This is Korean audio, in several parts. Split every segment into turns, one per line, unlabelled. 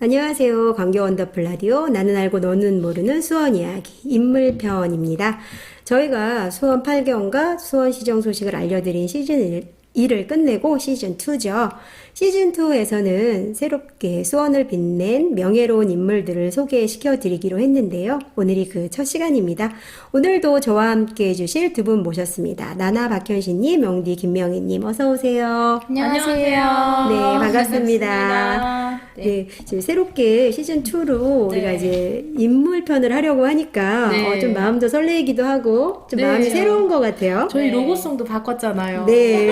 안녕하세요. 광교 원더풀 라디오 나는 알고 너는 모르는 수원 이야기 인물편입니다. 저희가 수원 8경과 수원 시정 소식을 알려드린 시즌 1을 끝내고 시즌 2죠. 시즌 2에서는 새롭게 수원을 빛낸 명예로운 인물들을 소개시켜 드리기로 했는데요. 오늘이 그 첫 시간입니다. 오늘도 저와 함께 해주실 두 분 모셨습니다. 나나 박현신님, 명디 김명희님 어서 오세요.
안녕하세요.
네, 반갑습니다.
반갑습니다.
네, 이제 새롭게 시즌 2로
네.
우리가 이제 인물편을 하려고 하니까
네.
좀 마음도 설레이기도 하고 좀
네.
마음이 새로운 것 같아요.
저희
네.
로고송도 바꿨잖아요.
네,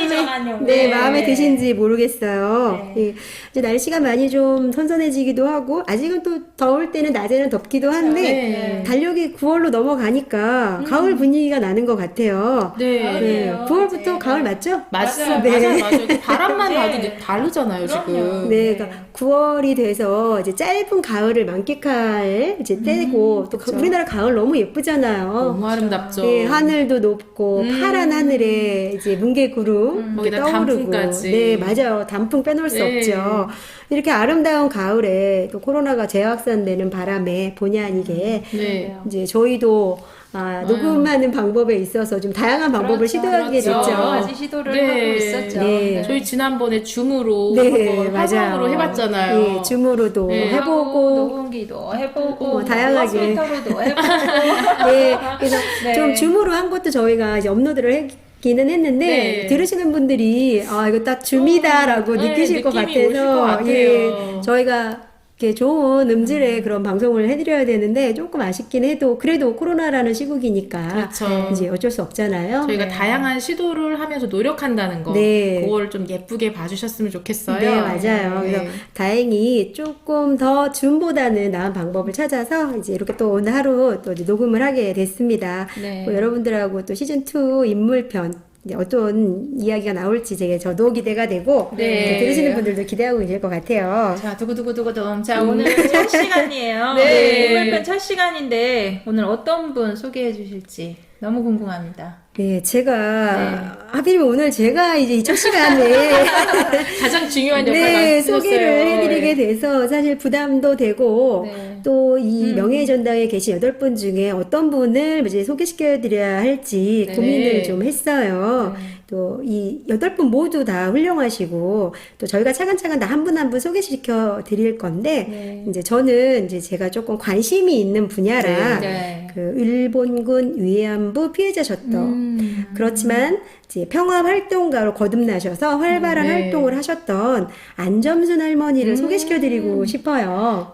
정하냐고.
네,
네.
마음에 드신지 모르겠어요.
네.
예, 이제 날씨가 많이 좀 선선해지기도 하고 아직은 또 더울 때는 낮에는 덥기도 한데
네.
달력이 9월로 넘어가니까 가을 분위기가 나는 것 같아요.
네.
가을이에요.
9월부터
네.
가을 맞죠?
맞아요.
네.
맞아요. 바람만
네.
봐도 다르잖아요,
그럼요.
지금.
네, 그러니까 9월이 돼서 이제 짧은 가을을 만끽할 이제 때고 또
그쵸.
우리나라 가을 너무 예쁘잖아요.
너무 아름답죠.
네, 하늘도 높고 파란 하늘에 이제 뭉게 구름 이렇게
거기다
떠오르고,
단풍까지.
네, 맞아요. 단풍 빼놓을 수
네.
없죠. 이렇게 아름다운 가을에 또 코로나가 재확산되는 바람에 본의 아니게
네.
이제 저희도 녹음하는 방법에 있어서 좀 다양한 방법을
그렇죠.
시도하게
그렇죠.
됐죠.
여러 가지 시도를
네.
하고 있었죠.
네.
저희 지난번에 줌으로
네,
한번
맞아요.
화상으로 해봤잖아요.
네, 줌으로도
네.
해보고,
녹음기도 해보고,
다양하게.
컴퓨터로도 해보고.
네, 그래서
네.
좀 줌으로 한 것도 저희가 이제 업로드를 했기는 했는데
네.
들으시는 분들이 이거 딱 줌이다라고
네,
느끼실 것
느낌이 오실
같아서
것 같아요.
예, 저희가 이렇게 좋은 음질의 그런 방송을 해드려야 되는데 조금 아쉽긴 해도 그래도 코로나라는 시국이니까
그렇죠.
이제 어쩔 수 없잖아요.
저희가
네.
다양한 시도를 하면서 노력한다는 거.
네.
그걸 좀 예쁘게 봐주셨으면 좋겠어요.
네, 맞아요.
네.
그래서 다행히 조금 더 줌보다는 나은 방법을 찾아서 이제 이렇게 또 오늘 하루 또 이제 녹음을 하게 됐습니다.
네.
뭐 여러분들하고 또 시즌2 인물편 이제 어떤 이야기가 나올지 저도 기대가 되고
네.
또 들으시는 분들도 기대하고 계실 것 같아요.
자, 두구두구두구둠. 자, 오늘 첫 시간이에요.
네.
인물편 첫 시간인데, 오늘 어떤 분 소개해 주실지 너무 궁금합니다.
네, 제가 하필이면 오늘 제가 이제 이 첫 시간에
가장 중요한 역할을
네,
맡으셨어요.
소개를 해드리게 돼서 사실 부담도 되고
네.
또 이 명예의 전당에 계신 8분 중에 어떤 분을 이제 소개시켜드려야 할지
네.
고민을 좀 했어요.
네.
또 이 8분 모두 다 훌륭하시고 또 저희가 차근차근 다 한 분 한 분 소개시켜 드릴 건데
네.
이제 저는 이제 제가 조금 관심이 있는 분야라
네.
그 일본군 위안부 피해자셨던 그렇지만 이제 평화 활동가로 거듭나셔서 활발한
네.
활동을 하셨던 안점순 할머니를 소개시켜드리고 싶어요.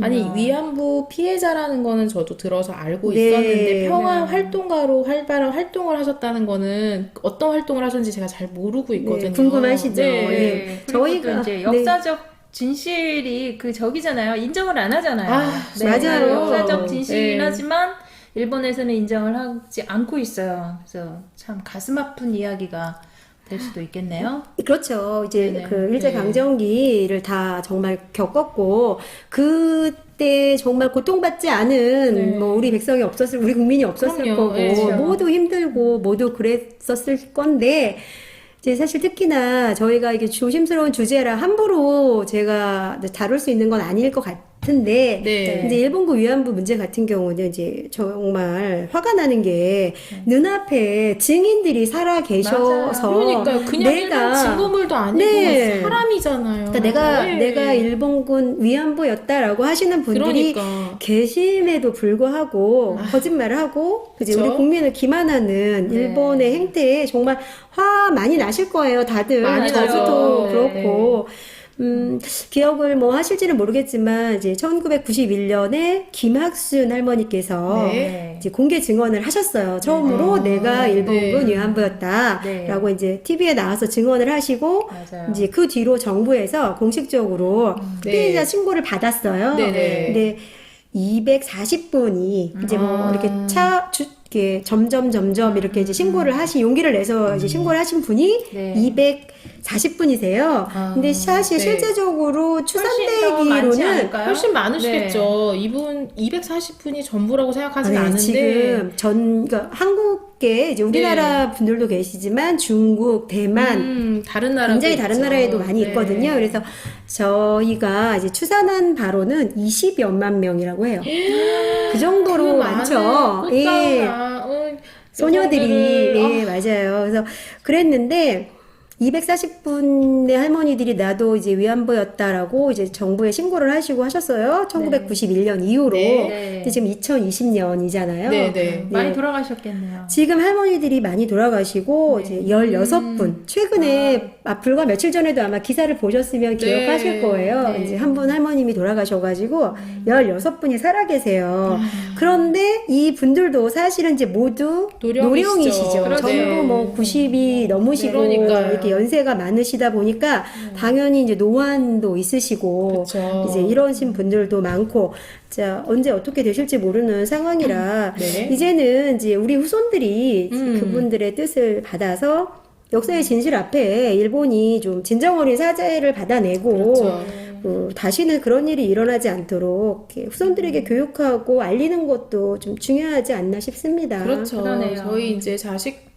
아니 위안부 피해자라는 거는 저도 들어서 알고
네.
있었는데 평화 활동가로 활발한 활동을 하셨다는 거는 어떤 활동을 하셨는지 제가 잘 모르고 있거든요.
네, 궁금하시죠?
네.
네.
그리고
저희가-
또 이제 역사적 진실이 그 저기잖아요. 인정을 안 하잖아요. 네,
맞아요.
역사적 진실이긴
네.
하지만 일본에서는 인정을 하지 않고 있어요. 그래서 참 가슴 아픈 이야기가 될 수도 있겠네요.
그렇죠. 이제
네네.
그 일제강점기를 다 정말 겪었고, 그때 정말 고통받지 않은
네.
뭐 우리 백성이 우리 국민이 없었을
그럼요.
거고,
네, 그렇죠.
모두 힘들고, 모두 그랬었을 건데, 이제 사실 특히나 저희가 이게 조심스러운 주제라 함부로 제가 다룰 수 있는 건 아닐 것 같은데,
네.
이제 일본군 위안부 문제 같은 경우는 이제 정말 화가 나는 게 눈앞에 증인들이 살아 계셔서
그러니까요. 그냥 일반 증거물도 아니고
네.
사람이잖아요.
그러니까
네.
내가 일본군 위안부였다라고 하시는 분들이
그러니까.
계심에도 불구하고 거짓말을 하고 이제
그쵸?
우리 국민을 기만하는
네.
일본의 행태에 정말 화 많이 나실 거예요. 다들
많이
저도
나죠.
그렇고 기억을 뭐 하실지는 모르겠지만 이제 1991년에 김학순 할머니께서
네.
이제 공개 증언을 하셨어요. 처음으로 내가 일본군
네.
위안부였다라고 이제 TV에 나와서 증언을 하시고
맞아요.
이제 그 뒤로 정부에서 공식적으로 피해자
네.
신고를 받았어요.
네네.
근데 240분이 이제 뭐 이렇게 이렇게 점점 이렇게 이제 신고를 용기를 내서 이제 신고를 하신 분이
네.
240분이세요. 근데 사실
네.
실제적으로
많지
추산되기로는
않을까요?
훨씬 많으시겠죠. 이분 240분이 전부라고 생각하진 않은데
지금 그러니까 한국 게 이제 우리나라 분들도 계시지만 중국, 대만
다른 나라
굉장히 다른 나라에도 많이 있거든요. 그래서 저희가 이제 추산한 바로는 20여만 명이라고 해요. 그 정도로 많죠. 예. 소녀들이 예, 맞아요. 그래서 그랬는데 240분의 할머니들이 나도 이제 위안부였다라고 이제 정부에 신고를 하시고 하셨어요. 1991년 이후로.
네.
근데 지금 2020년이잖아요.
네.
많이 돌아가셨겠네요.
지금 할머니들이 많이 돌아가시고 이제 16분. 최근에 불과 며칠 전에도 아마 기사를 보셨으면 기억하실 거예요. 이제 한 분 할머님이 돌아가셔가지고 16분이 살아계세요. 그런데 이 분들도 사실은 이제 모두 노령이시죠.
그러네.
전부 뭐 90이 넘으시고
그러니까요.
이렇게 연세가 많으시다 보니까 당연히 이제 노안도 있으시고
그쵸.
이제 이러신 분들도 많고 자 언제 어떻게 되실지 모르는 상황이라
네.
이제는 이제 우리 후손들이 그분들의 뜻을 받아서 역사의 진실 앞에 일본이 좀 진정 어린 사죄를 받아내고
그렇죠.
다시는 그런 일이 일어나지 않도록 이렇게 후손들에게 교육하고 알리는 것도 좀 중요하지 않나 싶습니다.
그렇죠.
그러네요.
저희 이제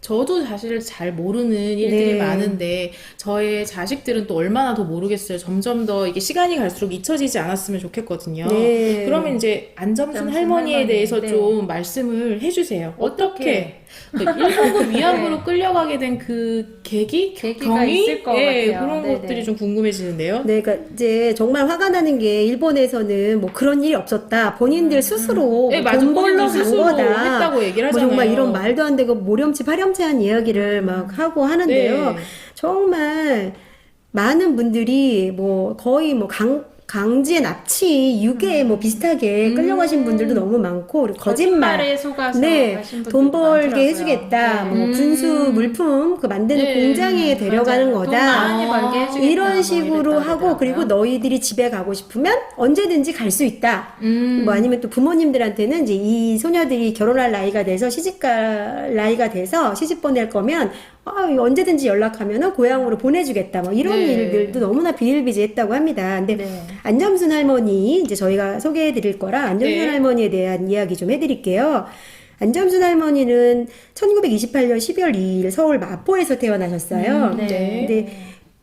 저도 사실 잘 모르는 일들이
네.
많은데, 저의 자식들은 또 얼마나 더 모르겠어요. 점점 더 이게 시간이 갈수록 잊혀지지 않았으면 좋겠거든요.
네.
그러면 이제 안점순
안점순
할머니에
할머니,
대해서
네.
좀 말씀을 해주세요.
어떻게?
일본군 위안부로 끌려가게 된 그
계기가
경위?
있을 것
예,
같아요.
그런
네네.
것들이 좀 궁금해지는데요.
네, 그러니까 이제 정말 화가 나는 게 일본에서는 뭐 그런 일이 없었다. 본인들 스스로
네,
뭐
맞아.
돈 벌러
본인들
간
스스로
거다.
했다고 얘기를
뭐
하잖아요.
정말 이런 말도 안 되고 모렴치 파렴치한 이야기를 막 하고 하는데요.
네.
정말 많은 분들이 뭐 거의 뭐 강제 납치, 유괴 뭐 비슷하게 끌려가신 분들도 너무 많고 그리고 거짓말.
거짓말에 속아서
네,
가신 분들도
돈 벌게
많더라고요.
해주겠다.
네.
뭐 군수 물품 그 만드는
네,
공장에 데려가는
맞아요. 돈
거다.
많이 벌게 해주겠다.
이런
뭐
식으로
이랬다
하고
그러더라고요.
그리고 너희들이 집에 가고 싶으면 언제든지 갈 수 있다. 뭐 아니면 또 부모님들한테는 이제 이 소녀들이 결혼할 나이가 돼서 시집갈 나이가 돼서 시집 보낼 거면 언제든지 연락하면은 고향으로 보내주겠다. 뭐 이런
네.
일들도 너무나 비일비재했다고 합니다. 근데
네.
안점순 할머니 이제 저희가 소개해드릴 거라 안점순
네.
할머니에 대한 이야기 좀 해드릴게요. 안점순 할머니는 1928년 12월 2일 서울 마포에서 태어나셨어요.
네.
근데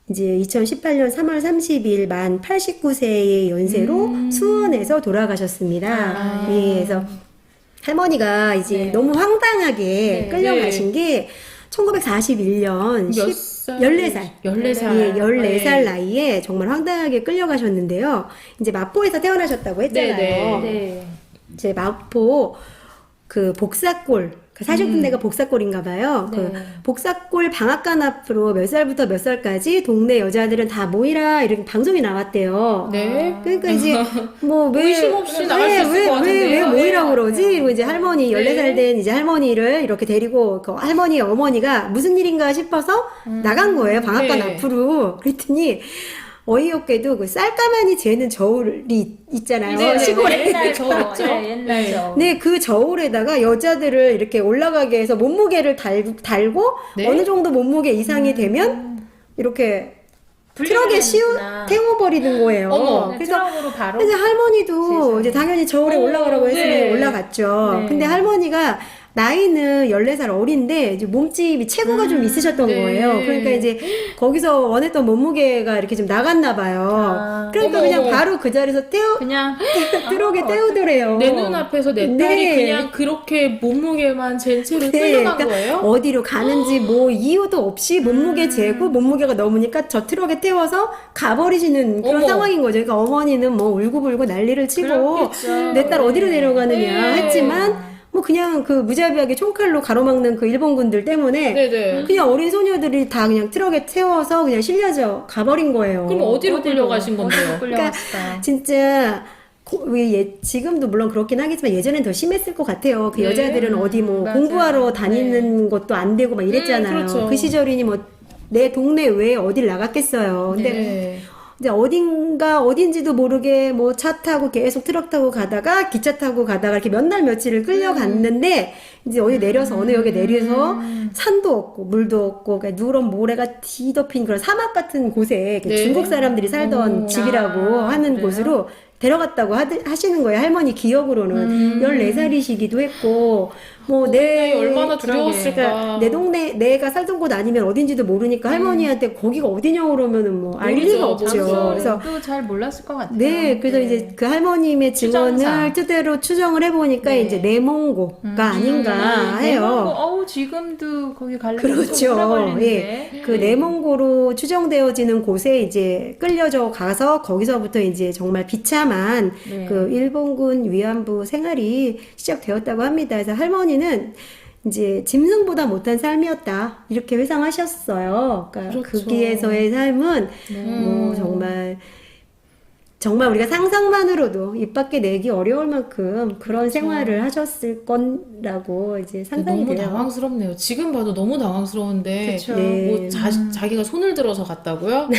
이제 2018년 3월 30일 만 89세의 연세로 수원에서 돌아가셨습니다. 예, 그래서 할머니가 이제 너무 황당하게 끌려가신 게 1941년
몇
14살.
14살.
예, 14살
네.
나이에 정말 황당하게 끌려가셨는데요. 이제 마포에서 태어나셨다고 했잖아요.
네,
네.
이제 마포 그 복사골 그 사실분대가 복사골인가 봐요.
네.
그 복사골 방앗간 앞으로 몇 살부터 몇 살까지 동네 여자들은 다 모이라 이렇게 방송이 나왔대요.
네.
그러니까 이제 뭐왜
의심 없이 나갈 수 있을 것 같은데요.
왜 모이라고
네.
그러지? 그리고 이제 할머니 14살 된 이제 할머니를 이렇게 데리고 그 할머니의 어머니가 무슨 일인가 싶어서 나간 거예요. 방앗간
네.
앞으로. 그랬더니 어이없게도 그 쌀가마니 재는 저울이 있잖아요.
네,
시골에.
옛날
그렇죠.
저, 네, 옛날 저.
네, 그 저울에다가 여자들을 이렇게 올라가게 해서 몸무게를 달고
네?
어느 정도 몸무게 이상이 되면 이렇게 트럭에
분리하는구나.
태워버리는 거예요.
어머.
네,
그래서
트럭으로 바로.
이제 할머니도
세상에.
이제 당연히 저울에 올라가라고 했으니
네.
올라갔죠.
네.
근데 할머니가 나이는 14살 어린데 이제 몸집이 체구가 좀 있으셨던
네.
거예요. 그러니까 이제 거기서 원했던 몸무게가 이렇게 좀 나갔나 봐요.
아.
그러니까
어머,
그냥
어머.
바로 그 자리에서
그냥
트럭에 태우더래요.
내 눈앞에서 내 딸이
네.
그냥 그렇게 몸무게만 잰 채로 끌려간 거예요?
어디로 가는지 뭐 이유도 없이 몸무게 재고 몸무게가 넘으니까 저 트럭에 태워서 가버리시는 그런
어머.
상황인 거죠. 그러니까 어머니는 뭐 울고불고 난리를 치고
그렇겠죠.
내 딸 어디로 데려가느냐
네.
했지만 뭐 그냥 그 무자비하게 총칼로 가로막는 그 일본군들 때문에
네네.
그냥 어린 소녀들이 다 그냥 트럭에 태워서 그냥 실려져 가버린 거예요.
그럼 어디로 끌려가신 건데요?
어디로 끌려갔어요?
진짜 지금도 물론 그렇긴 하겠지만 예전엔 더 심했을 것 같아요. 그
네.
여자들은 어디 뭐
맞아요.
공부하러 다니는 것도 안 되고 막 이랬잖아요.
그렇죠.
그 시절이니 뭐 내 동네 외에 어딜 나갔겠어요. 근데
네.
이제 어딘지도 모르게 뭐 차 타고 계속 트럭 타고 가다가 기차 타고 가다가 이렇게 몇 날 며칠을 끌려갔는데 이제 어디 내려서 어느 역에 내려서 산도 없고 물도 없고 그러니까 누런 모래가 뒤덮인 그런 사막 같은 곳에 이렇게
네.
중국 사람들이 살던 집이라고 하는
그래요?
곳으로 데려갔다고 하시는 거예요. 할머니 기억으로는 14살이시기도 했고 뭐
나이 얼마나
그러게.
두려웠을까.
내 동네 내가 살던 곳 아니면 어딘지도 모르니까 할머니한테 거기가 어디냐 그러면은 뭐 알
모르죠.
리가 없죠. 그래서
또 잘 몰랐을 것 같아요.
네, 그래서 이제 그 할머님의 증언을
추정상.
뜻대로 추정을 해보니까
네.
이제 내몽고가 아닌가 해요.
어우, 지금도 거기 가려면
그렇죠.
걸리는데.
그 내몽고로 추정되어지는 곳에 이제 끌려져 가서 거기서부터 이제 정말 비참한
네.
그 일본군 위안부 생활이 시작되었다고 합니다. 그래서 할머니는 이제 짐승보다 못한 삶이었다 이렇게 회상하셨어요. 그러니까
그렇죠.
거기에서의 삶은 뭐 정말 우리가 상상만으로도 입 밖에 내기 어려울 만큼 그런 생활을 하셨을 거라고 이제 상상이
너무
돼요.
당황스럽네요. 지금 봐도 너무 당황스러운데
그쵸.
네.
뭐 자기가 손을 들어서 갔다고요?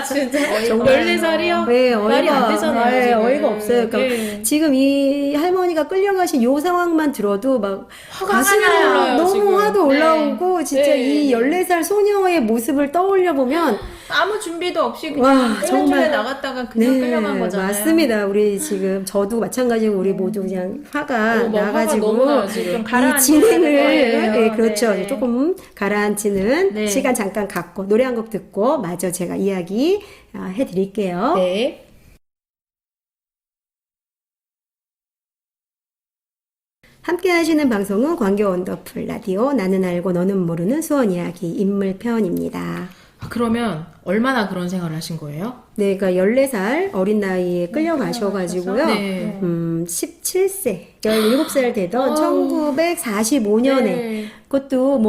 진짜
정말.
14살이요?
네,
말이 안 되잖아요.
네,
지금.
어이가 없어요. 그러니까
네.
지금 이 할머니가 끌려가신 요 상황만 들어도 막
화가
가슴이
올라요,
너무
지금.
화도 올라오고 진짜
네,
이
네.
14살 소녀의 모습을 떠올려 보면
아무 준비도 없이 그냥
와,
끌려주에
정말.
나갔다가 그냥 끌려간 거잖아요.
맞습니다. 우리 지금 저도 마찬가지고 우리 모두 그냥 화가
막 화가
나가지고
너무 나요, 지금.
좀
이
가라앉아야
진행을
될 것 같아요.
네, 그렇죠.
네.
조금 가라앉히는
네.
시간 잠깐 갖고 노래 한 곡 듣고 마저 제가 이야기 해드릴게요.
네.
함께 하시는 방송은 광교 원더풀 라디오 나는 알고 너는 모르는 수원 이야기 인물 편입니다.
그러면 얼마나 그런 생활을 하신 거예요?
네, 그러니까 14살 어린 나이에 끌려가셔가지고요.
네.
17세, 17살 되던 1945년에
네.
그것도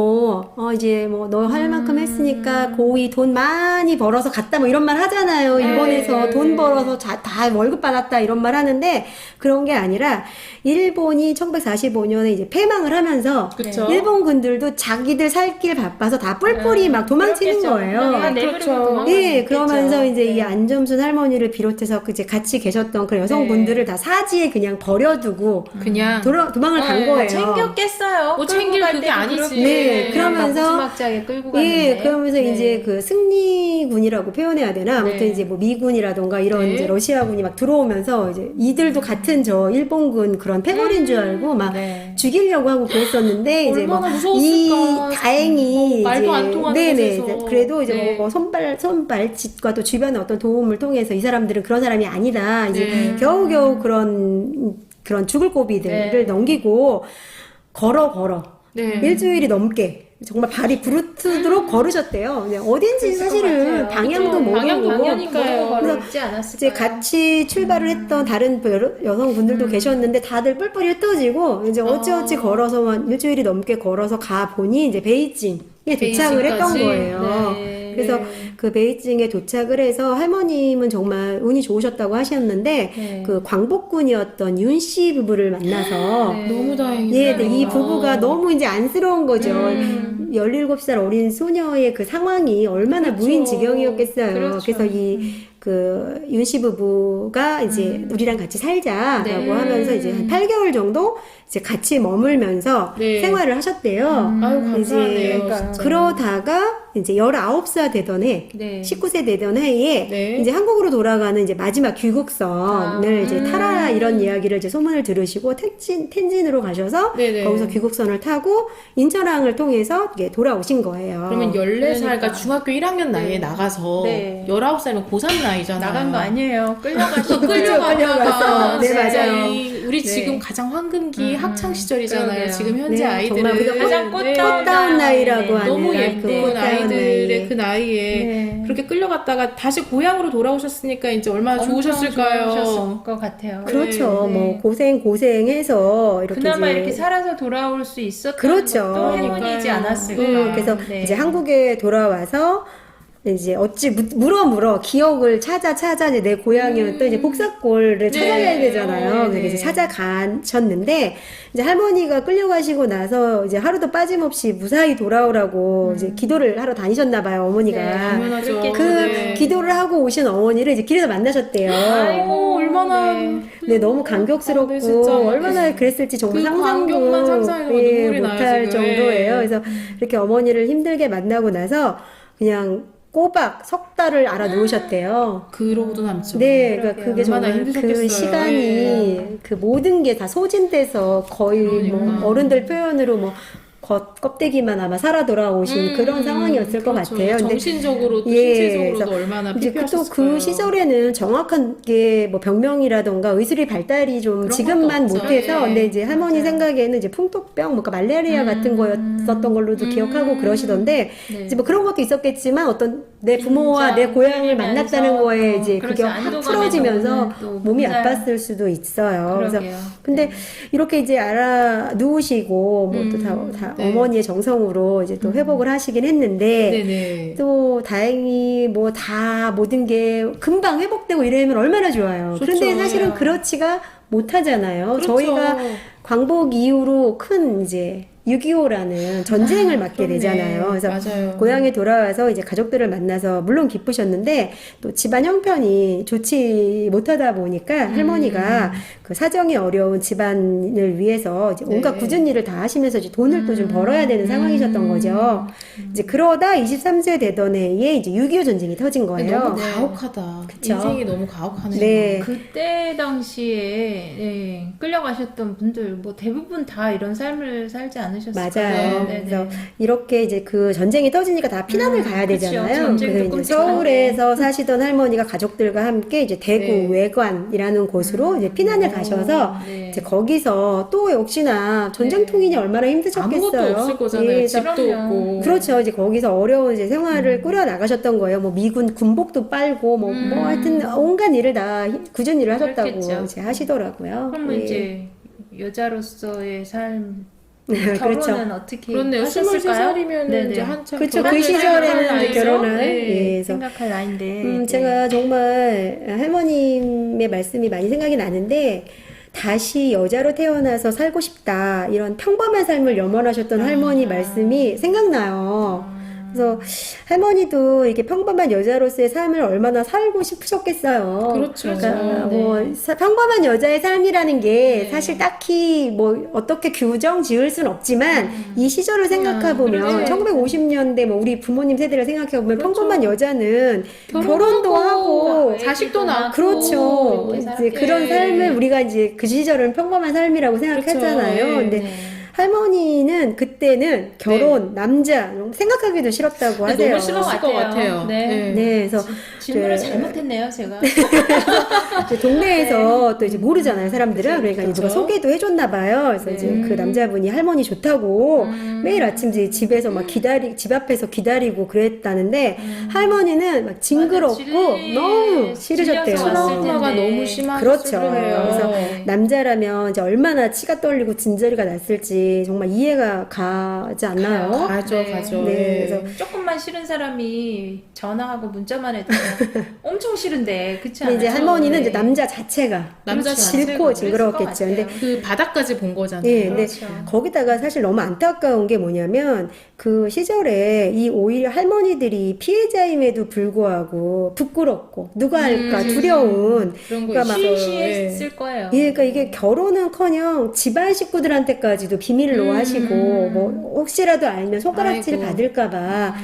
이제 너 할 만큼 했으니까 고이 돈 많이 벌어서 갔다 뭐 이런 말 하잖아요. 일본에서 돈 벌어서 다 월급 받았다 이런 말 하는데 그런 게 아니라 일본이 1945년에 이제 패망을 하면서
그쵸.
일본 군들도 자기들 살 길 바빠서 다 뿔뿔이 막 도망치는
그렇겠죠.
거예요.
그냥 내버리고
그렇죠.
도망가면
예,
됐겠죠.
그러면서 이제 이
네.
안점순 할머니를 비롯해서 그 이제 같이 계셨던 그 여성분들을 다 사지에 그냥 버려두고
그냥
도망을 간
네,
거예요.
챙겼겠어요.
뭐
끌고
챙길
갈
그게
때도
아니지.
그렇게
네, 그러면서
막무지막지하게 끌고 갔는데.
예, 그러면서
네.
이제 그 승리군이라고 표현해야 되나? 아무튼
네.
이제 뭐 미군이라던가 이런
네.
이제 러시아군이 막 들어오면서 이제 이들도 같은 저 일본군 그런 패거리인 줄 알고 막
네.
죽이려고 하고 그랬었는데 이제
얼마나
이
무서웠을까.
다행히
말도 안 통하는
네네
곳에서.
이제 그래도 이제
네.
뭐 손발짓과 또 주변의 어떤 도움을 통해서 이 사람들은 그런 사람이 아니다. 이제
네.
겨우겨우 그런 죽을 고비들을
네.
넘기고 걸어
네.
일주일이 넘게 정말 발이 부르트도록 걸으셨대요. 그냥 어딘지
그랬을 것
사실은
같아요.
방향도
그렇죠.
모르고
방향 당연히니까요.
걸지 않았을까요?
이제 같이 출발을 했던 다른 여성분들도 계셨는데 다들 뿔뿔이 흩어지고 이제 어찌어찌 걸어서만 일주일이 넘게 걸어서 가 보니 이제 베이징에 도착을 했던
베이징까지?
거예요.
네.
그래서 그 베이징에 도착을 해서 할머님은 정말 운이 좋으셨다고 하셨는데
네.
그 광복군이었던 윤 씨 부부를 만나서
네.
너무 다행이네요.
예, 네, 이 부부가 너무 이제 안쓰러운 거죠. 17살 어린 소녀의 그 상황이 얼마나
그렇죠.
무인지경이었겠어요.
그렇죠.
그래서 그 윤씨 부부가 이제 우리랑 같이 살자라고
네.
하면서 이제 한 8개월 정도 이제 같이 머물면서
네.
생활을 하셨대요.
아유, 감사하네요.
이제
그러니까요.
그러다가 이제 19살 되던 해,
네.
19세 되던 해에
네.
이제 한국으로 돌아가는 이제 마지막 귀국선을 이제 타라 이런 이야기를 이제 소문을 들으시고 텐진으로 가셔서
네네.
거기서 귀국선을 타고 인천항을 통해서 이게 돌아오신 거예요.
그러면 14살,
그러니까.
그러니까 중학교 1학년 나이에 나가서
네.
19살이면 고3 나이잖아요.
나간 거 아니에요. 끌려가시고.
끌려가서. 네, 맞아요.
우리
네.
지금 가장 황금기 학창 시절이잖아요.
그러게요.
지금 현재
네,
아이들은
정말 우리가
가장
꽃다운 나이라고 하는
너무
그
예쁜
꽃다운
아이들의
나이에.
그 나이에
네.
그렇게 끌려갔다가 다시 고향으로 돌아오셨으니까 이제 얼마나
엄청
좋으셨을까요?
좋으셨을 것 같아요.
그렇죠.
네.
뭐 고생해서 이렇게
그나마
이제
이렇게 살아서 돌아올 수 있었던
그렇죠.
것도 행운이지 않았을까.
그래서
네.
이제 한국에 돌아와서 이제 어찌 물어 기억을 찾아 이제 내 고향이었던 이제 복사골을 찾아가야 되잖아요.
네.
그래서 이제 찾아가셨는데 이제 할머니가 끌려가시고 나서 이제 하루도 빠짐없이 무사히 돌아오라고 이제 기도를 하러 다니셨나 봐요, 어머니가.
네,
당연하죠.
그렇겠죠.
그
네.
기도를 하고 오신 어머니를 이제 길에서 만나셨대요.
아이고, 얼마나
네, 너무 감격스럽고
네, 진짜.
얼마나 그랬을지 정말
그
상상도
광경만 상상해도 눈물이 나요,
못할
지금.
정도예요.
네.
그래서 이렇게 어머니를 힘들게 만나고 나서 그냥 꼬박 석 달을 알아 놓으셨대요.
그러고도 남죠.
네, 그러니까
그러게요.
그게
얼마나
정말 그
힘드셨겠어요.
시간이 그 모든 게 다 소진돼서 거의 뭐
그러니까.
어른들 표현으로 뭐 껍데기만 아마 살아 돌아오신 그런 상황이었을 것
그렇죠.
같아요. 근데
정신적으로도
예,
신체적으로도
그래서
얼마나
이제
피폐하셨을
또 그
거예요.
시절에는 정확하게 뭐 병명이라던가 의술이 발달이 좀
그런
지금만
것도 없죠.
못해서
예.
근데 이제 할머니
맞아요.
생각에는 이제 풍토병, 뭔가 말라리아 같은 거였었던 걸로도 기억하고 그러시던데
네.
이제 뭐 그런 것도 있었겠지만 어떤 내 부모와 내
긴장
고향을
풀리면서
만났다는 거에 이제
그렇죠.
그게 확
안도감에서
풀어지면서
오는 또
몸이
분달.
아팠을 수도 있어요. 그래서
그러게요.
근데 이렇게 이제 알아 누우시고 뭐 또 다
네.
어머니의 정성으로 이제 또 회복을 하시긴 했는데
네네.
또 다행히 뭐 다 모든 게 금방 회복되고 이러면 얼마나 좋아요.
좋죠.
그런데 사실은 그렇지가 못하잖아요.
그렇죠.
저희가 광복 이후로 큰 이제 6.25라는 전쟁을 맞게
그렇네.
되잖아요. 그래서
맞아요.
고향에 돌아와서 이제 가족들을 만나서 물론 기쁘셨는데 또 집안 형편이 좋지 못하다 보니까 할머니가 그 사정이 어려운 집안을 위해서 이제 온갖
네.
굳은 일을 다 하시면서 이제 돈을 또 좀 벌어야 되는 상황이셨던 거죠. 이제 그러다 23세 되던 해에 이제 6.25 전쟁이 터진 거예요.
너무 가혹하다.
그쵸.
인생이 너무 가혹하네요.
네.
그때 당시에 네, 끌려가셨던 분들 뭐 대부분 다 이런 삶을 살지 않으셨을까요?
맞아요.
네,
그래서
네.
이렇게 이제 그 전쟁이 터지니까 다 피난을 가야
그쵸.
되잖아요.
전쟁도
그래서 이제
끔찍하네.
서울에서 사시던 할머니가 가족들과 함께 이제 대구
네.
외관이라는 곳으로 이제 피난을 가셔서
네.
이제 거기서 또 역시나 전쟁통이니 얼마나 힘드셨겠어요.
아무것도 없을 거잖아요.
예, 그래서
집도
그럼요.
없고.
그렇죠. 이제 거기서 어려운 이제 생활을 꾸려 나가셨던 거예요. 뭐 미군 군복도 빨고 뭐 하여튼 온갖 일을 다 굳은 일을 하셨다고
그렇겠죠.
이제 하시더라고요.
그러면
예.
이제 여자로서의 삶
그렇죠.
결혼은 어떻게
그렇네요.
하셨을까요?
23살이면
네네.
이제 한참
그렇죠. 그
결혼을
시절에는
생각할
이제 결혼을
나이죠. 네.
예, 그래서
생각할 나이인데 네.
제가 정말 할머님의 말씀이 많이 생각이 나는데 다시 여자로 태어나서 살고 싶다 이런 평범한 삶을 염원하셨던 할머니 말씀이 생각나요. 그래서 할머니도 이렇게 평범한 여자로서의 삶을 얼마나 살고 싶으셨겠어요.
그렇죠.
그러니까
네.
뭐 평범한 여자의 삶이라는 게
네.
사실 딱히 뭐 어떻게 규정 지을 순 없지만 이 시절을 생각해 보면
그러네.
1950년대 뭐 우리 부모님 세대를 생각해 보면
그렇죠.
평범한 여자는 결혼도 하고
자식도 낳고
그렇죠.
이렇게
이제
살았겠네.
그런 삶을 우리가 이제 그 시절은 평범한 삶이라고 생각했잖아요.
그렇죠.
근데
네.
할머니는 그때는 결혼, 남자 생각하기도 싫었다고 하세요.
너무 싫었을 것 같아요.
네.
네, 그래서
질문을
그-
잘못했네요, 제가.
이제 동네에서 또 이제 모르잖아요, 사람들은. 그러니까
그렇죠.
누가 소개도 해줬나 봐요. 그래서 이제 그 남자분이 할머니 좋다고 매일 아침 이제 집에서 막 집 앞에서 기다리고 그랬다는데 할머니는 막 징그럽고 너무 싫으셨대요.
질려서 왔을
트라우마가
텐데.
너무 심하셨을
그렇죠.
거예요.
그래서
네.
남자라면 이제 얼마나 치가 떨리고 진저리가 났을지 정말 이해가 가지 않나요?
가죠,
네.
가죠.
네,
예.
그래서
조금만 싫은 사람이 전화하고 문자만 해도 엄청 싫은데 그렇지
근데
않아요?
이제 할머니는 이제
네.
남자 자체가
남자
그렇죠.
자체가
싫고
그랬을
징그러웠겠죠.
것 같아요.
근데
그 바닥까지 본 거잖아요.
예, 근데
그렇죠.
거기다가 사실 너무 안타까운 게 뭐냐면 그 시절에 이 오히려 할머니들이 피해자임에도 불구하고 부끄럽고 누가 할까 두려운
그런 거
그러니까 막
있어요.
시시했을 거예요.
예, 그러니까 이게 결혼은커녕 집안 식구들한테까지도 비밀로 하시고 뭐 혹시라도 알면 손가락질
아이고.
받을까봐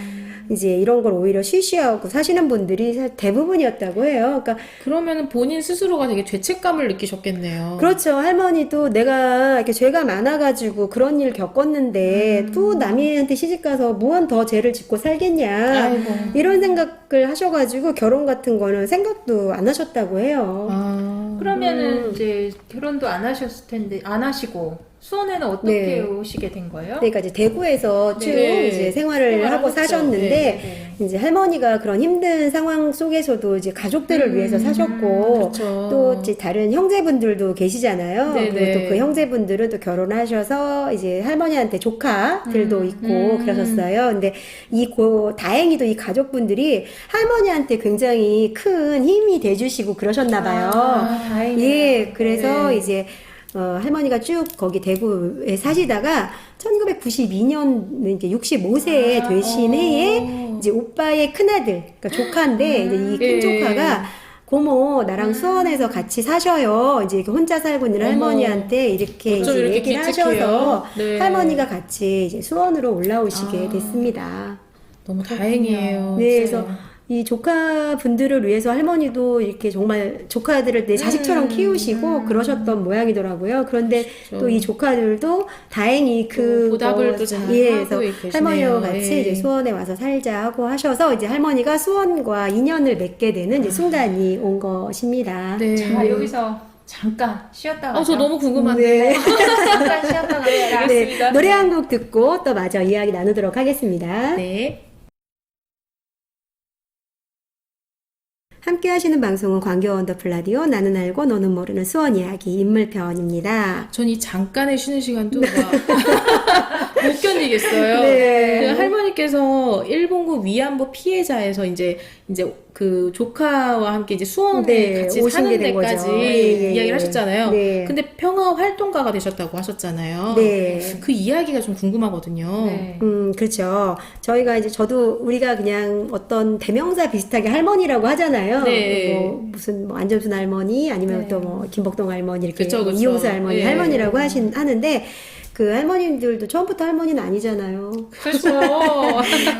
이제 이런 걸 오히려 쉬쉬하고 사시는 분들이 대부분이었다고 해요. 그러니까
그러면은 본인 스스로가 되게 죄책감을 느끼셨겠네요.
그렇죠. 할머니도 내가 이렇게 죄가 많아가지고 그런 일 겪었는데 또 남이한테 시집가서 무언 더 죄를 짓고 살겠냐
아이고.
이런 생각을 하셔가지고 결혼 같은 거는 생각도 안 하셨다고 해요.
아,
그러면은 이제 결혼도 안 하셨을 텐데 안 하시고 수원에는 어떻게
네.
오시게 된 거예요?
그러니까 이제 대구에서 쭉
네.
이제 생활을
생활을
하고
하셨죠.
사셨는데
네.
이제 할머니가 그런 힘든 상황 속에서도 이제 가족들을 위해서 사셨고
그렇죠.
또 이제 다른 형제분들도 계시잖아요.
네네.
그리고 또 그 형제분들은 또 결혼하셔서 이제 할머니한테 조카들도 있고 그러셨어요. 근데 다행히도 이 가족분들이 할머니한테 굉장히 큰 힘이 돼주시고 그러셨나 봐요.
다행이네요.
예, 그래서
네.
이제 할머니가 쭉 거기 대구에 사시다가 1992년 이제 65세 되신 해에 이제 오빠의 큰아들, 그러니까 조카인데 이제 이 큰
예.
조카가 고모 나랑 수원에서 같이 사셔요. 이제 이렇게 혼자 살고 있는
어머.
할머니한테 이렇게
어쩜
이제
이렇게
얘기를
기특해요.
하셔서
네.
할머니가 같이 이제 수원으로 올라오시게 됐습니다.
너무 다행이에요.
네,
진짜.
그래서 이 조카분들을 위해서 할머니도 이렇게 정말 조카들을 내 자식처럼 키우시고 그러셨던 모양이더라고요. 그런데 또 이 조카들도 다행히 그
보답을 또 잘
예,
하고
그래서
계시네요.
할머니와 같이
예.
이제 수원에 와서 살자 하고 하셔서 이제 할머니가 수원과 인연을 맺게 되는 이제 순간이 온 것입니다.
네.
자, 여기서 잠깐 쉬었다 가죠.
저 너무 궁금한데.
네.
잠깐 쉬었다 가죠.
네,
알겠습니다.
노래 한 곡 듣고 또 마저 이야기 나누도록 하겠습니다.
네.
함께 하시는 방송은 광교 원더풀 라디오 나는 알고 너는 모르는 수원 이야기 인물편입니다.
전 이 잠깐의 쉬는 시간도 막 못 견디겠어요.
네.
그 할머니께서 일본군 위안부 피해자에서 이제 그 조카와 함께 이제 수원에
네,
같이
오시게
사는
된
데까지
거죠. 예,
이야기를 하셨잖아요.
네.
근데 평화 활동가가 되셨다고 하셨잖아요.
네.
그 이야기가 좀 궁금하거든요.
네.
그렇죠. 저희가 이제 우리가 그냥 어떤 대명사 비슷하게 할머니라고 하잖아요.
네.
뭐 무슨 뭐 안점순 할머니 아니면
네.
또 뭐 김복동 할머니 이렇게
그쵸, 그쵸.
이용수 할머니
네.
할머니라고 하는데 그 할머님들도 처음부터 할머니는 아니잖아요.
그렇죠.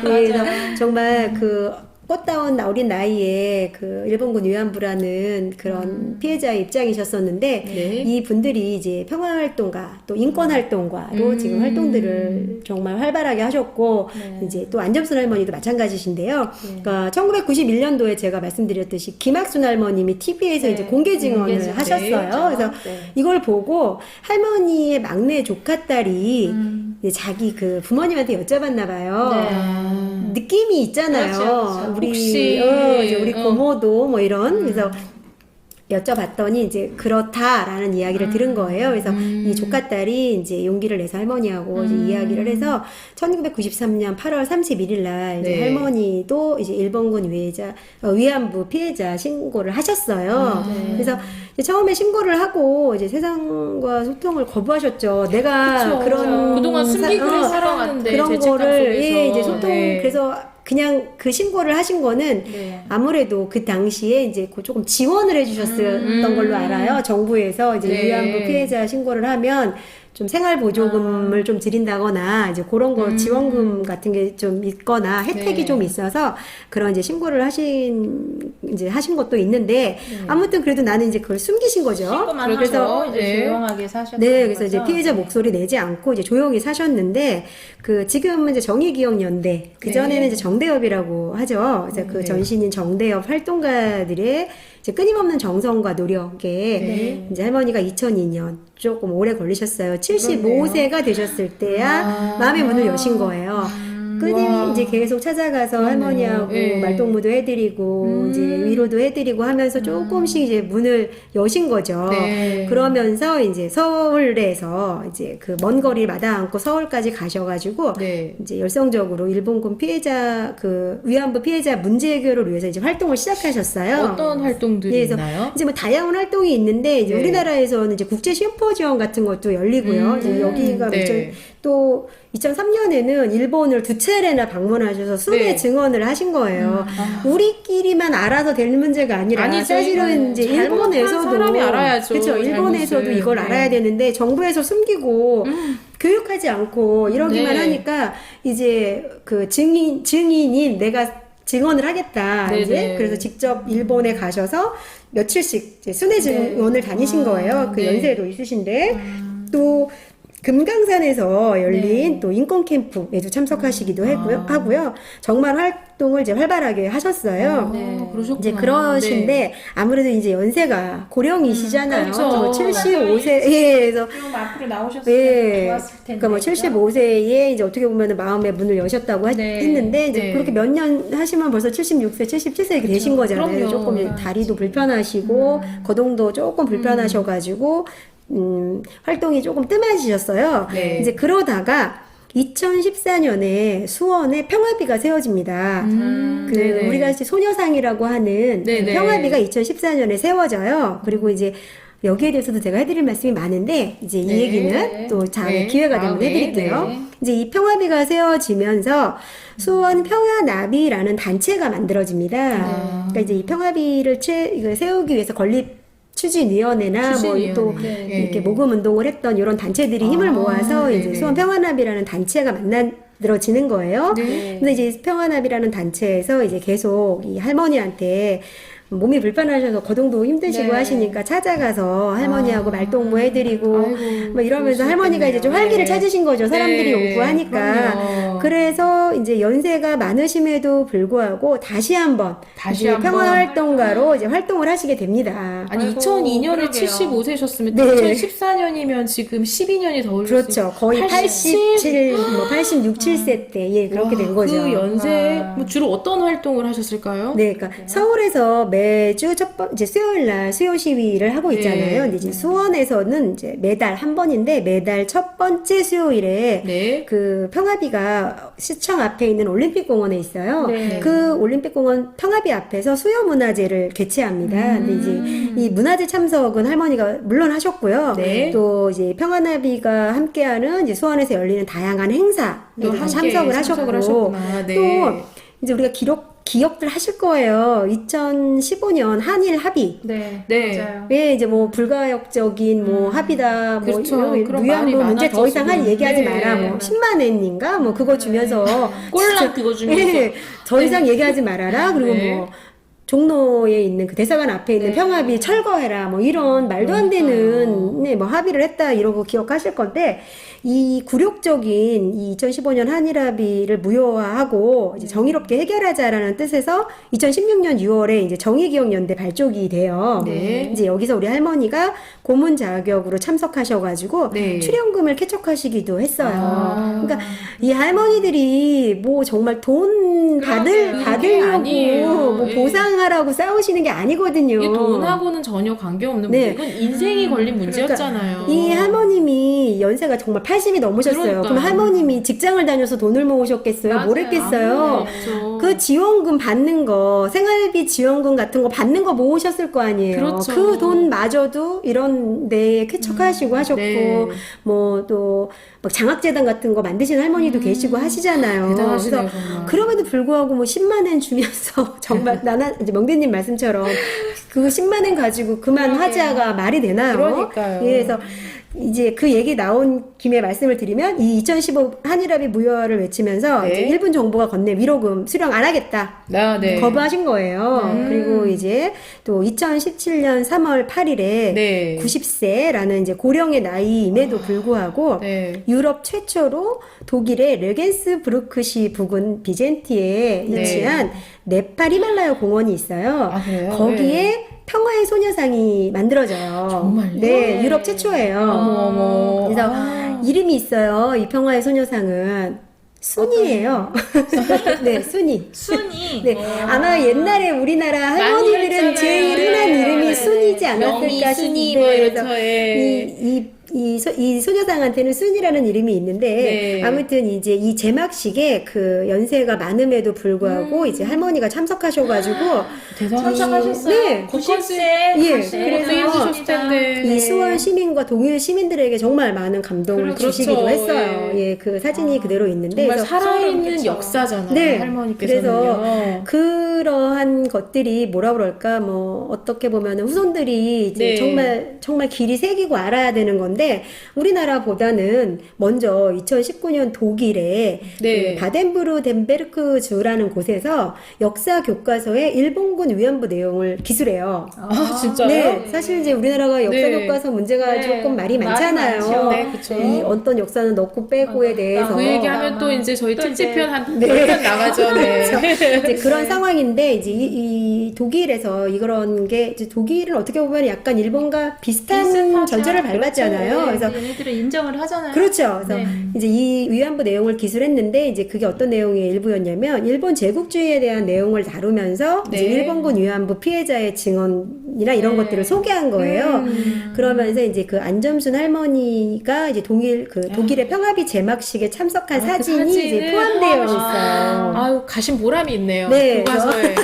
예, 그래서 정말 그 꽃다운 어린 나이에 그 일본군 위안부라는 그런 피해자의 입장이셨었는데
네.
이 분들이 이제 평화활동가 또 인권활동가로 지금 활동들을 정말 활발하게 하셨고
네.
이제 또 안점순 할머니도 마찬가지신데요. 그러니까 1991년도에 제가 말씀드렸듯이 김학순 할머님이 TV에서
네.
이제 공개 증언을
공개 증언.
하셨어요.
네,
그래서
네.
이걸 보고 할머니의 막내 조카딸이 이제 자기 그 부모님한테 여쭤봤나 봐요.
네.
느낌이 있잖아요.
그렇죠, 그렇죠.
우리
혹시,
이제 우리 고모도 뭐 이런 그래서 여쭤봤더니 이제 그렇다라는 이야기를 들은 거예요. 그래서 이 조카딸이 이제 용기를 내서 할머니하고 이제 이야기를 해서 1993년 8월 31일 날 이제
네.
할머니도 이제 일본군 위안부 피해자 신고를 하셨어요.
네.
그래서 이제 처음에 신고를 하고 이제 세상과 소통을 거부하셨죠. 내가
그쵸.
그런
그동안 숨기고 살아왔는데
그런
죄책감
거를
속에서.
예, 이제 소통
네.
그래서 그냥 그 신고를 하신 거는
네.
아무래도 그 당시에 이제 조금 지원을 해주셨던 걸로 알아요. 정부에서 이제
네.
위안부 피해자 신고를 하면 좀 생활보조금을 좀 드린다거나 이제 그런 거 지원금 같은 게 좀 있거나 혜택이
네.
좀 있어서 그런 이제 신고를 하신 것도 있는데 아무튼 그래도 나는 이제 그걸 숨기신 거죠.
신고만
그래서
하고 이제
네.
조용하게 사셨던
네, 그래서
거죠?
이제 피해자
네.
목소리 내지 않고 이제 조용히 사셨는데 그 지금은 이제 정의기억연대 그 전에는
네.
이제 정대협이라고 하죠. 그래서 그
네.
전신인 정대협 활동가들의 이제 끊임없는 정성과 노력에
네.
이제 할머니가 2002년 조금 오래 걸리셨어요. 75세가 되셨을 때야 마음의 문을 여신 거예요.
와.
이제 계속 찾아가서
그러네요.
할머니하고
예.
말동무도 해드리고 이제 위로도 해드리고 하면서 조금씩 이제 문을 여신 거죠.
네.
그러면서 이제 서울에서 이제 그 먼 거리를 마다 않고 서울까지 가셔가지고
네.
이제 열성적으로 일본군 피해자 그 위안부 피해자 문제 해결을 위해서 이제 활동을 시작하셨어요.
어떤 활동들이
예, 그래서
있나요?
이제 뭐 다양한 활동이 있는데 이제
네.
우리나라에서는 이제 국제 심포지엄 같은 것도 열리고요. 이제 여기가
네.
또 2003년에는 일본을 2차례나 방문하셔서 수배
네.
증언을 하신 거예요. 우리끼리만 알아서 될 문제가 아니라
아니죠.
사실은 이제
잘못한
일본에서도
사람이 알아야죠,
그렇죠. 일본에서도
잘못을.
이걸
네.
알아야 되는데 정부에서 숨기고 교육하지 않고 이러기만
네.
하니까 이제 그 증인인 내가 증언을 하겠다.
네네.
이제 그래서 직접 일본에 가셔서 며칠씩 이제 순회 증언을 다니신 거예요. 그
네.
연세도 있으신데 또 금강산에서 열린 또 인권 캠프에도 참석하시기도 하고요. 정말 활동을 이제 활발하게 하셨어요.
네.
그러셨구나.
이제 그러신데 아무래도 이제 연세가 고령이시잖아요.
그렇죠.
뭐 75세 예, 그래서
좀 앞으로 나오셨으면
예,
좋았을 텐데.
그러니까 뭐 75세에 이제 어떻게 보면 마음의 문을 여셨다고
네.
했는데 이제
네.
그렇게 몇 년 하시면 벌써 76세, 77세 이렇게 되신 거잖아요.
그럼요.
조금 이제 다리도 불편하시고 거동도 조금 불편하셔가지고 활동이 조금 뜸해지셨어요.
네.
이제 그러다가 2014년에 수원에 평화비가 세워집니다. 그
네네.
우리가 이제 소녀상이라고 하는
네네.
평화비가 2014년에 세워져요. 그리고 이제 여기에 대해서도 제가 해드릴 말씀이 많은데 이제 이
네.
얘기는 또 다음에
네.
기회가 되면
네.
해드릴게요.
네.
이제 이 평화비가 세워지면서 수원 평화나비라는 단체가 만들어집니다. 그러니까 이제 이 평화비를 이걸 세우기 위해서 건립 추진위원회나
추진위원회.
뭐 또
네.
이렇게 모금 운동을 했던 이런 단체들이 힘을 모아서
네네.
이제 수원 평화나비라는 단체가 만들어지는 거예요.
네.
근데 이제 평화나비라는 단체에서 이제 계속 이 할머니한테 몸이 불편하셔서 거동도 힘드시고
네.
하시니까 찾아가서 할머니하고 말동무 해드리고
아이고,
뭐 이러면서
그러셨겠네요.
할머니가 이제 좀 활기를
네.
찾으신 거죠. 사람들이
네,
오고 하니까.
그럼요.
그래서 이제 연세가 많으심에도 불구하고 다시 한번
다시
이제
한번.
평화활동가로 이제 활동을 하시게 됩니다.
아니
아이고,
2002년에
그러게요.
75세셨으면
네.
2014년이면 지금 12년이 더
그렇죠. 거의 87, 뭐 86, 7세 때 예, 그렇게 된 거죠.
그 연세
와.
뭐 주로 어떤 활동을 하셨을까요?
네, 그러니까 서울에서 매주 첫 번째 수요일 날 수요 시위를 하고
네.
있잖아요. 근데 이제 수원에서는 이제 매달 한 번인데 매달 첫 번째 수요일에
네.
그 평화비가 시청 앞에 있는 올림픽공원에 있어요.
네.
그 올림픽공원 평화비 앞에서 수요 문화제를 개최합니다. 근데 이제 이 문화제 참석은 할머니가 물론 하셨고요.
네.
또 이제 평화나비가 함께하는 이제 수원에서 열리는 다양한 행사 또
함께
참석을 하셨고
하셨구나. 네.
또 이제 우리가 기억들 하실 거예요. 2015년 한일 합의.
네.
네.
맞아요.
예, 이제 뭐 불가역적인 뭐 합의다, 뭐
그렇죠.
이런
그런
위안부
말이
문제 더 이상 할
많았죠,
얘기하지
지금.
마라,
네.
뭐 10만 엔인가 뭐 그거 주면서
꼴랑 그거 주면서
예, 더 이상 얘기하지 말아라. 그리고
네.
뭐 종로에 있는 그 대사관 앞에 있는
네.
평화비 철거해라 뭐 이런 말도 안 되는 네, 뭐 합의를 했다 이러고 기억하실 건데 이 굴욕적인 이 2015년 한일합의를 무효화하고 이제 정의롭게 해결하자라는 뜻에서 2016년 6월에 이제 정의기억연대 발족이 돼요.
네.
이제 여기서 우리 할머니가 고문 자격으로 참석하셔가지고
네.
출연금을 캐척하시기도 했어요.
아.
그러니까 이 할머니들이 뭐 정말 돈
그게
받으려고
아니에요.
뭐
예.
보상하라고 싸우시는 게 아니거든요.
이게 돈하고는 전혀 관계없는
네.
문제. 이건 인생이 걸린 문제였잖아요.
이 할머님이 연세가 정말 80이 넘으셨어요.
그러니까요.
그럼 할머님이 직장을 다녀서 돈을 모으셨겠어요?
맞아요.
뭘 했겠어요?
아무것도 없죠.
그 지원금 받는 거, 생활비 지원금 같은 거 받는 거 모으셨을 거 아니에요.
그렇죠.
그 돈마저도 이런 데에 쾌척하시고 하셨고,
네.
뭐 또 막 장학재단 같은 거 만드시는 할머니도 계시고 하시잖아요.
대단하시네요,
그래서
정말.
그럼에도 불구하고 뭐 10만 엔 주면서 정말 나는 이제 명대님 말씀처럼 그 10만 엔 가지고 그만하자가 말이 되나요?
그러니까요.
예, 그래서 이제 그 얘기 나온 김에 말씀을 드리면 이 2015 한일합의 무효화를 외치면서
네.
이제 일본 정부가 건넨 위로금 수령 안 하겠다.
아, 네.
거부하신 거예요. 그리고 이제 또 2017년 3월 8일에
네.
90세라는 이제 고령의 나이임에도 불구하고
네.
유럽 최초로 독일의 레겐스부르크시 부근 비젠티에
네.
위치한 네팔 히말라야 공원이 있어요.
아, 그래요?
거기에 평화의 소녀상이 만들어져요.
정말요?
네, 유럽 최초예요.
어머.
그래서
아.
이름이 있어요. 이 평화의 소녀상은 순이에요. 네, 순이.
순이.
네, 아마 옛날에 우리나라 할머니들은
했잖아요.
제일 흔한
네.
이름이 순이지
명희,
않았을까
순이
싶은데
뭐
그래서
이렇죠. 예.
이 소녀상한테는 순이라는 이름이 있는데
네.
아무튼 이제 이 제막식에 그 연세가 많음에도 불구하고 이제 할머니가 참석하셔가지고
대단하시네요.
참석하셨어요.
네.
90세.
예,
그래서
그래서
힘드셨을 텐데.
이 수원 시민과 동일 시민들에게 정말 많은 감동을
그렇죠.
주시기도 했어요.
예.
예, 그 사진이 그대로 있는데
정말
그래서
살아있는
그렇겠죠.
역사잖아요.
네.
할머니께서는요.
그러한 것들이 뭐라 그럴까 뭐 어떻게 보면은 후손들이 이제
네.
정말 길이 새기고 알아야 되는 건데 우리나라보다는 먼저 2019년 독일의
네.
그 바덴부르덴베르크 주라는 곳에서 역사 교과서에 일본군 위안부 내용을 기술해요.
아, 진짜요?
네, 사실 이제 우리나라가 역사
네.
교과서 문제가
네.
조금 말이
말이
많잖아요.
많죠.
네, 그쵸.
이 어떤 역사는 넣고 빼고에 대해서
그 얘기하면 또 이제 저희
또
특집편
이제-
한 10편 나가죠. 네.
이제 그런 상황인데 이제 이 독일에서 이런 게 이제 독일은 어떻게 보면 약간 일본과 비슷한
비슷하죠.
전철을 밟았잖아요.
네,
그래서
얘네들은 인정을 하잖아요.
그렇죠. 그래서
네.
이제 이 위안부 내용을 기술했는데 이제 그게 어떤 내용의 일부였냐면 일본 제국주의에 대한 내용을 다루면서 이제
네.
일본군 위안부 피해자의 증언이나 이런
네.
것들을 소개한 거예요. 그러면서 이제 그 안점순 할머니가 이제 독일의 평화비 제막식에 참석한
그
사진이 이제
사진을
포함되어 있어요.
아유, 가신 보람이 있네요.
네,
교과서에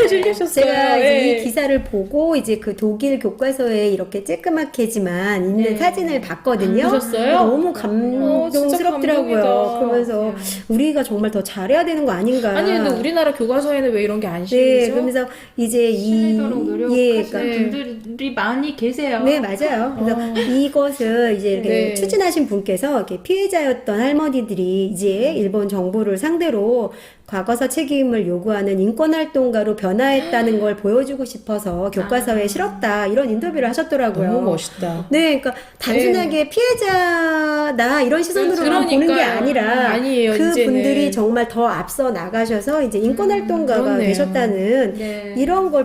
실리셨어요.
제가 이제
예.
이 기사를 보고 이제 그 독일 교과서에 이렇게 쬐끄맣게지만 있는
네.
사진을 봤거든요.
보셨어요?
너무
진짜
감동스럽더라고요.
감동이다.
그러면서 우리가 정말 더 잘해야 되는 거 아닌가.
아니 근데 우리나라 교과서에는 왜 이런 게 안
네,
실리죠?
그러면서 이제
실리도록 노력하시는
예, 그러니까
분들이 분들이 많이 계세요.
네, 맞아요. 그래서 이것을 이제 이렇게
네.
추진하신 분께서 이렇게 피해자였던 할머니들이 이제 일본 정부를 상대로 과거사 책임을 요구하는 인권활동가로 변화했다는 걸 보여주고 싶어서 교과서에 실었다. 이런 인터뷰를 하셨더라고요.
너무 멋있다.
네, 그러니까 단순하게 피해자다 이런 시선으로만 보는 게
그러니까요.
아니라
아니에요,
그
이제는.
분들이 정말 더 앞서 나가셔서 이제 인권활동가가
그렇네요.
되셨다는
네.
이런 걸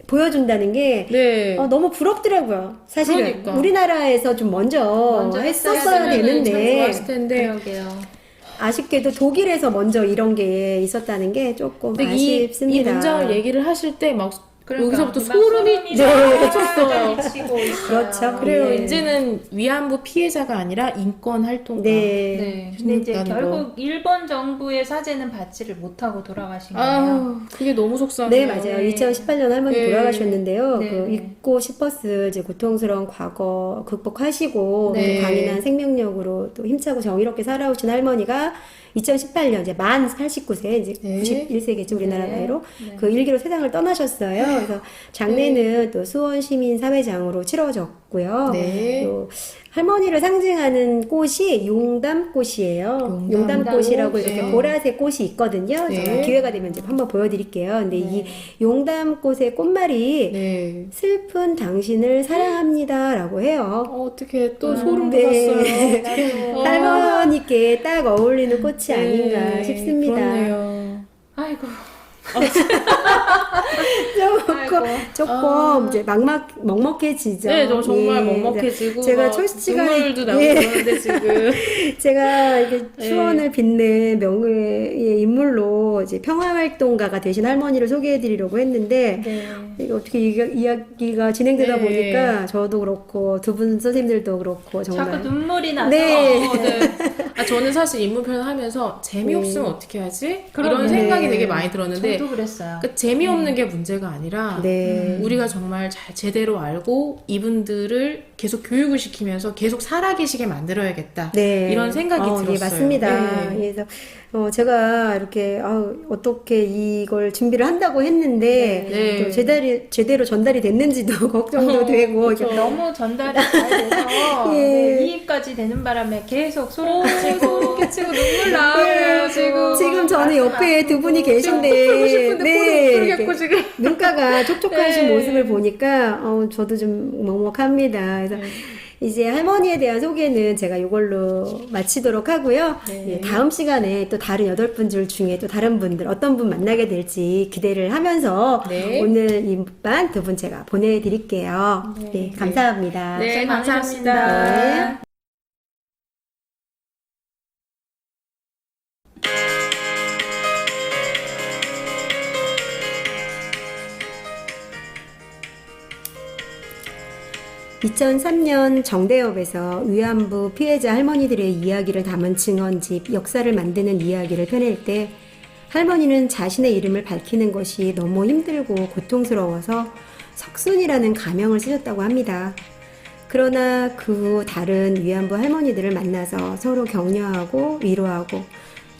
보여준다는 게
네.
너무 부럽더라고요. 사실은
그러니까.
우리나라에서 좀 먼저 했었어야
참
되는데
좋았을 텐데.
그러게요.
아쉽게도 독일에서 먼저 이런 게 있었다는 게 조금
근데 이
아쉽습니다.
문장을 얘기를 하실 때 막
그러니까
여기서부터
막
소름이
네.
치고 있어요.
그렇죠.
그래요.
네.
이제는 위안부 피해자가 아니라 인권 활동가.
네.
네. 근데 이제
그러니까
결국 일본 정부의 사죄는 받지를 못하고 돌아가신 거예요.
아, 그게 너무 속상해요.
네, 맞아요.
네.
2018년 할머니
네.
돌아가셨는데요.
네.
그 잊고 싶었을 이제 고통스러운 과거 극복하시고
네.
또 강인한 생명력으로 또 힘차고 정의롭게 살아오신 할머니가 2018년 이제 만 89세 이제
네.
91세겠죠 우리나라
네.
나이로
네.
그 일기로 세상을 떠나셨어요. 그래서 장례는 또 수원 시민 사회장으로 치러졌고요.
네.
또 할머니를 상징하는 꽃이 용담꽃이에요. 용담꽃이라고
용담꽃.
이렇게 보라색 꽃이 있거든요.
네.
제가 기회가 되면 이제 한번 보여드릴게요. 근데 이 용담꽃의 꽃말이
네.
슬픈 당신을 사랑합니다라고 해요.
어떻게 또 소름
네.
돋았어요.
할머니께 딱 어울리는 꽃이 아닌가
네,
싶습니다.
그렇네요.
아이고.
조금 이제 먹먹해지죠.
네, 저 정말
예.
먹먹해지고
제가
막
첫 시간에
눈물도 나고
예.
그러는데 지금
제가 이렇게
네.
수원을 빛낸 명예의 인물로 이제 평화활동가가 되신 할머니를 소개해드리려고 했는데
네.
이게 어떻게 이야기가 진행되다
네.
보니까 저도 그렇고 두 분 선생님들도 그렇고 정말
자꾸 눈물이 나서.
네.
네. 아, 저는 사실 인물편 하면서 재미없으면 어떻게 하지? 이런
그럼요.
생각이
네.
되게 많이 들었는데
저도 그랬어요.
그 재미없는 게 문제가 아니라
네.
우리가 정말 잘 제대로 알고 이분들을 계속 교육을 시키면서 계속 살아계시게 만들어야겠다.
네.
이런 생각이 들었어요.
예, 맞습니다.
네.
그래서 제가 이렇게 어떻게 이걸 준비를 한다고 했는데
네.
또 제대로 전달이 됐는지도 걱정도 되고
그렇죠.
이렇게
너무 전달이 잘 돼서
예.
네, 이입까지 되는 바람에 계속 소름 끼치고
끼치고 눈물 나요 지금.
지금 저는 옆에 두 분이 계신데
풀고 싶은데
네,
못 풀겠고
이렇게
지금.
눈가가 촉촉하신
네.
모습을 보니까 저도 좀 먹먹합니다. 그래서 이제 할머니에 대한 소개는 제가 이걸로 마치도록 하고요.
네.
예, 다음 시간에 또 다른 8분 줄 중에 또 다른 분들 어떤 분 만나게 될지 기대를 하면서
네.
오늘 이반 두 분 제가 보내드릴게요. 네, 감사합니다.
네,
고생
감사합니다.
많으셨습니다.
네. (2003년) 정대협에서 위안부 피해자 할머니들의 이야기를 담은 증언집 역사를 만드는 이야기를 펴낼 때 할머니는 자신의 이름을 밝히는 것이 너무 힘들고 고통스러워서 석순이라는 가명을 쓰셨다고 합니다. 그러나 그 후 다른 위안부 할머니들을 만나서 서로 격려하고 위로하고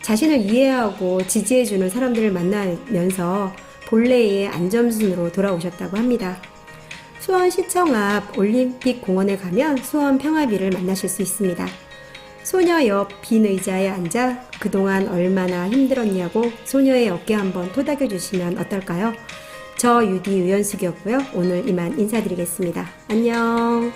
자신을 이해하고 지지해주는 사람들을 만나면서 본래의 안점순으로 돌아오셨다고 합니다. 수원시청 앞 올림픽 공원에 가면 수원 평화비를 만나실 수 있습니다. 소녀 옆 빈 의자에 앉아 그동안 얼마나 힘들었냐고 소녀의 어깨 한번 토닥여 주시면 어떨까요? 저 유디 유연숙이었고요. 오늘 이만 인사드리겠습니다. 안녕.